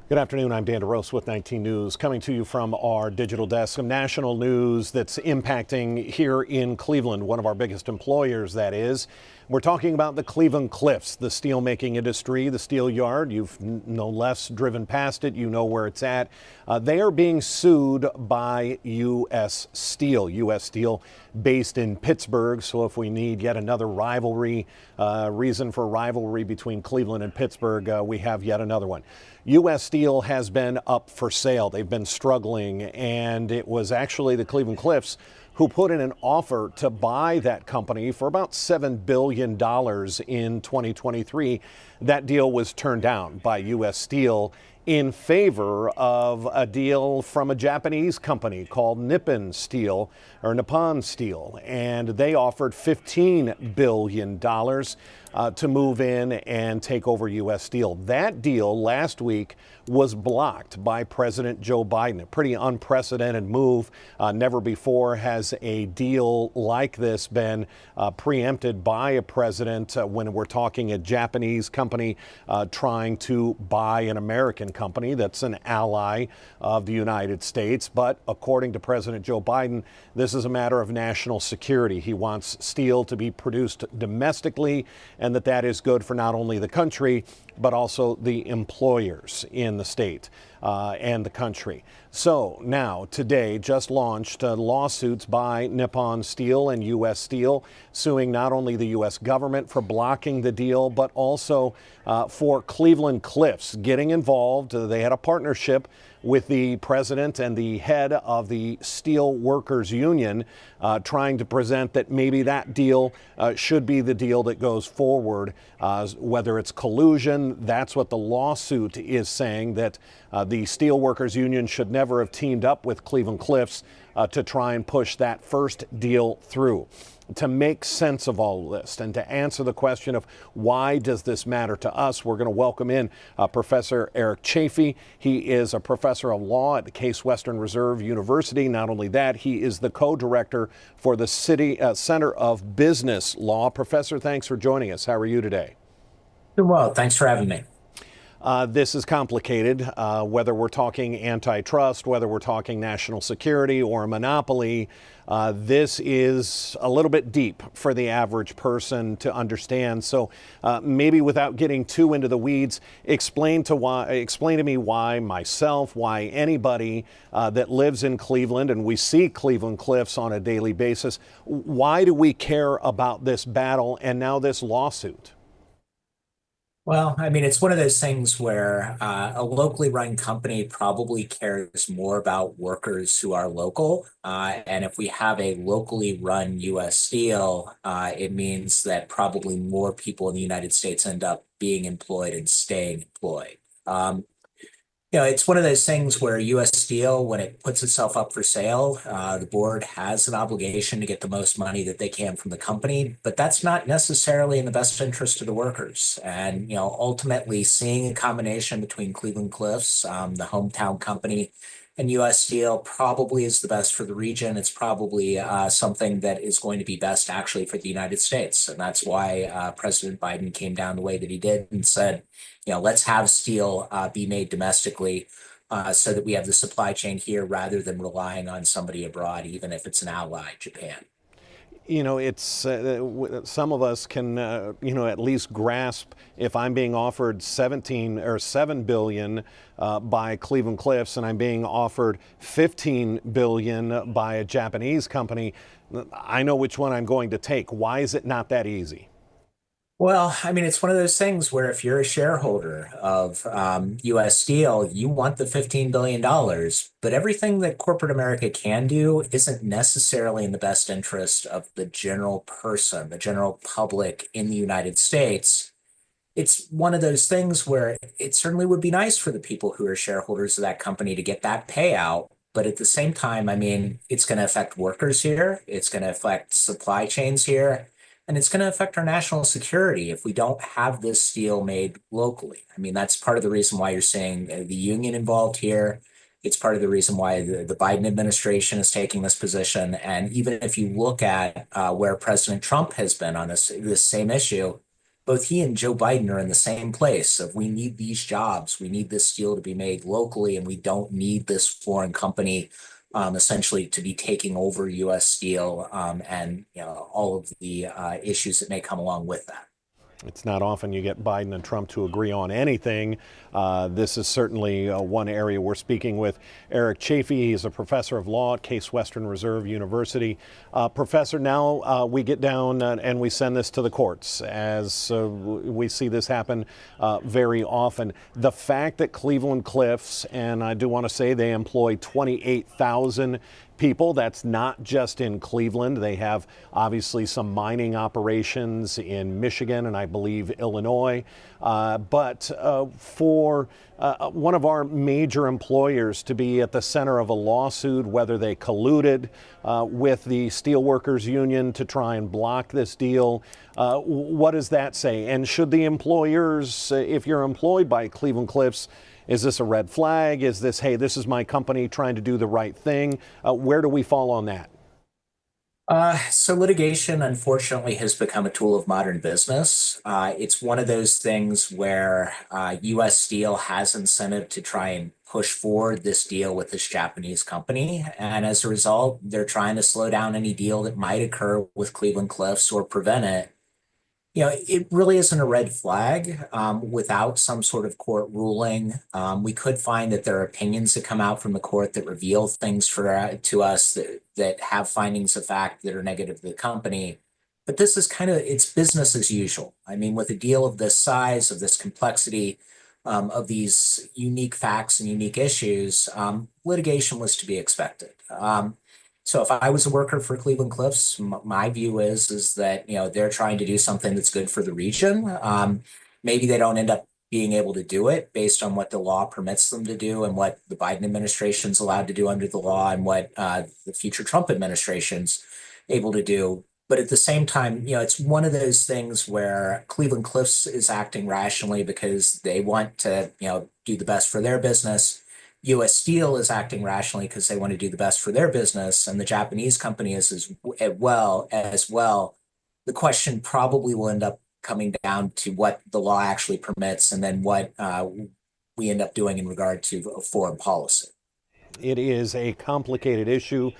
Good afternoon. I'm Dan DeRose with 19 News, coming to you from our digital desk. Some national news that's impacting here in Cleveland, one of our biggest employers, that is. We're talking about the Cleveland Cliffs, the steelmaking industry, the steel yard. You've no less driven past it. You know where it's at. They are being sued by U.S. Steel. U.S. Steel based in Pittsburgh. So if we need yet another rivalry, reason for rivalry between Cleveland and Pittsburgh, we have yet another one. U.S. Steel has been up for sale. They've been struggling, and it was actually the Cleveland Cliffs who put in an offer to buy that company for about $7 billion in 2023. That deal was turned down by U.S. Steel in favor of a deal from a Japanese company called Nippon Steel, and they offered $15 billion to move in and take over U.S. Steel. That deal last week was blocked by President Joe Biden. A pretty unprecedented move. Never before has a deal like this been preempted by a president when we're talking a Japanese company trying to buy an American company that's an ally of the United States. But according to President Joe Biden, this is a matter of national security. He wants steel to be produced domestically, and that is good for not only the country, but also the employers in the state and the country. So now, today, just launched lawsuits by Nippon Steel and U.S. Steel, suing not only the U.S. government for blocking the deal, but also for Cleveland Cliffs getting involved. They had a partnership with the president and the head of the Steel Workers Union, trying to present that maybe that deal should be the deal that goes forward, whether it's collusion. That's what the lawsuit is saying, that the Steel Workers Union should never have teamed up with Cleveland Cliffs to try and push that first deal through. To make sense of all of this and to answer the question of why does this matter to us, we're going to welcome in Professor Eric Chafee. He is a professor of law at the Case Western Reserve University. Not only that, he is the co-director for the City Center of Business Law. Professor, thanks for joining us. How are you today? Doing well. Thanks for having me. This is complicated, whether we're talking antitrust, whether we're talking national security or a monopoly. This is a little bit deep for the average person to understand. So maybe without getting too into the weeds, explain to me why myself, why anybody that lives in Cleveland, and we see Cleveland Cliffs on a daily basis, why do we care about this battle and now this lawsuit? Well, I mean, it's one of those things where a locally run company probably cares more about workers who are local. And if we have a locally run U.S. Steel, it means that probably more people in the United States end up being employed and staying employed. It's one of those things where U.S. Steel, when it puts itself up for sale, the board has an obligation to get the most money that they can from the company, but that's not necessarily in the best interest of the workers. And, ultimately seeing a combination between Cleveland Cliffs, the hometown company, and U.S. Steel probably is the best for the region. It's probably something that is going to be best actually for the United States. And that's why President Biden came down the way that he did and said, let's have steel be made domestically so that we have the supply chain here rather than relying on somebody abroad, even if it's an ally, Japan. It's some of us can, at least grasp if I'm being offered 17 or 7 billion by Cleveland Cliffs and I'm being offered 15 billion by a Japanese company. I know which one I'm going to take. Why is it not that easy? Well, I mean, it's one of those things where if you're a shareholder of U.S. Steel, you want the $15 billion, but everything that corporate America can do isn't necessarily in the best interest of the general person, the general public in the United States. It's one of those things where it certainly would be nice for the people who are shareholders of that company to get that payout. But at the same time, I mean, it's going to affect workers here. It's going to affect supply chains here. And it's going to affect our national security if we don't have this steel made locally. I mean, that's part of the reason why you're seeing the union involved here. It's part of the reason why the Biden administration is taking this position. And even if you look at where President Trump has been on this same issue, both he and Joe Biden are in the same place of we need these jobs, we need this steel to be made locally, and we don't need this foreign company essentially to be taking over U.S. steel and all of the issues that may come along with that. It's not often you get Biden and Trump to agree on anything. This is certainly one area. We're speaking with Eric Chafee. He's a professor of law at Case Western Reserve University. Professor, now we get down and we send this to the courts, as we see this happen very often. The fact that Cleveland Cliffs, and I do want to say they employ 28,000 people. That's not just in Cleveland. They have obviously some mining operations in Michigan and I believe Illinois. But for one of our major employers to be at the center of a lawsuit, whether they colluded with the Steelworkers Union to try and block this deal, what does that say? And should the employers, if you're employed by Cleveland Cliffs, is this a red flag? Is this, hey, this is my company trying to do the right thing? Where do we fall on that? So litigation, unfortunately, has become a tool of modern business. It's one of those things where U.S. Steel has incentive to try and push forward this deal with this Japanese company. And as a result, they're trying to slow down any deal that might occur with Cleveland Cliffs or prevent it. It really isn't a red flag without some sort of court ruling. We could find that there are opinions that come out from the court that reveal things to us that have findings of fact that are negative to the company. But this is it's business as usual. I mean, with a deal of this size, of this complexity, of these unique facts and unique issues, litigation was to be expected. So if I was a worker for Cleveland Cliffs, my view is that they're trying to do something that's good for the region. Maybe they don't end up being able to do it based on what the law permits them to do and what the Biden administration's allowed to do under the law and what the future Trump administration's able to do. But at the same time, it's one of those things where Cleveland Cliffs is acting rationally because they want to, do the best for their business. U.S. Steel is acting rationally because they want to do the best for their business, and the Japanese company is as well. The question probably will end up coming down to what the law actually permits, and then what we end up doing in regard to foreign policy. It is a complicated issue,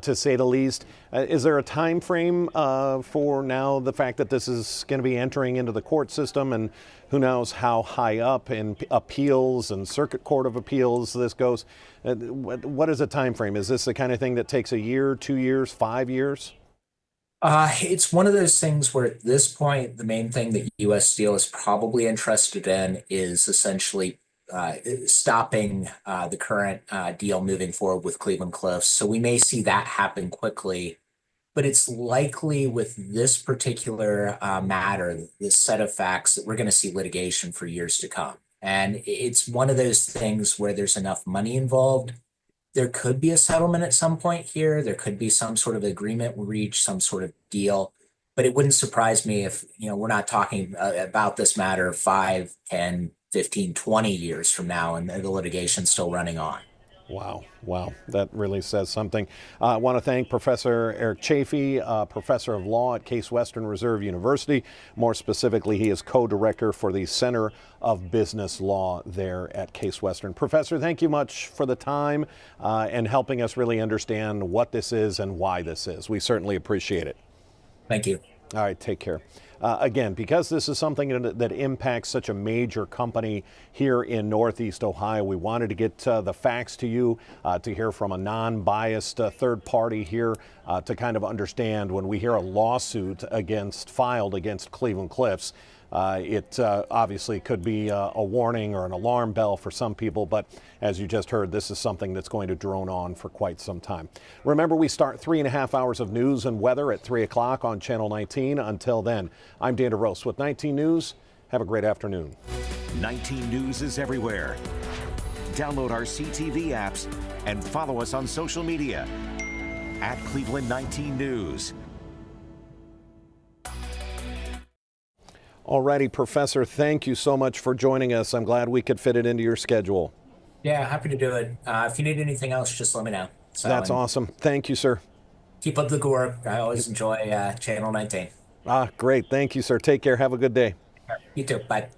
to say the least. Is there a time frame for now the fact that this is going to be entering into the court system, and who knows how high up in appeals and Circuit Court of Appeals this goes? What is a time frame? Is this the kind of thing that takes a year, 2 years, 5 years? It's one of those things where at this point, the main thing that U.S. Steel is probably interested in is essentially stopping the current deal moving forward with Cleveland Cliffs. So we may see that happen quickly, but it's likely with this particular matter, this set of facts, that we're going to see litigation for years to come. And it's one of those things where there's enough money involved. There could be a settlement at some point here. There could be some sort of agreement reached, some sort of deal. But it wouldn't surprise me if, we're not talking about this matter 5, 10, 15, 20 years from now, and the litigation's still running on. Wow. That really says something. I want to thank Professor Eric Chafee, professor of law at Case Western Reserve University. More specifically, he is co-director for the Center of Business Law there at Case Western. Professor, thank you much for the time and helping us really understand what this is and why this is. We certainly appreciate it. Thank you. All right, take care. Again, because this is something that impacts such a major company here in Northeast Ohio, we wanted to get the facts to you, to hear from a non-biased third party here, to kind of understand when we hear a lawsuit filed against Cleveland Cliffs. It obviously could be a warning or an alarm bell for some people, but as you just heard, this is something that's going to drone on for quite some time. Remember, we start 3.5 hours of news and weather at 3 o'clock on Channel 19. Until then, I'm Dan DeRose with 19 News. Have a great afternoon. 19 News is everywhere. Download our CTV apps and follow us on social media at Cleveland 19 News. Alrighty, Professor, thank you so much for joining us. I'm glad we could fit it into your schedule. Yeah, happy to do it. If you need anything else, just let me know. That's awesome. Thank you, sir. Keep up the good work. I always enjoy Channel 19. Great. Thank you, sir. Take care. Have a good day. You too. Bye.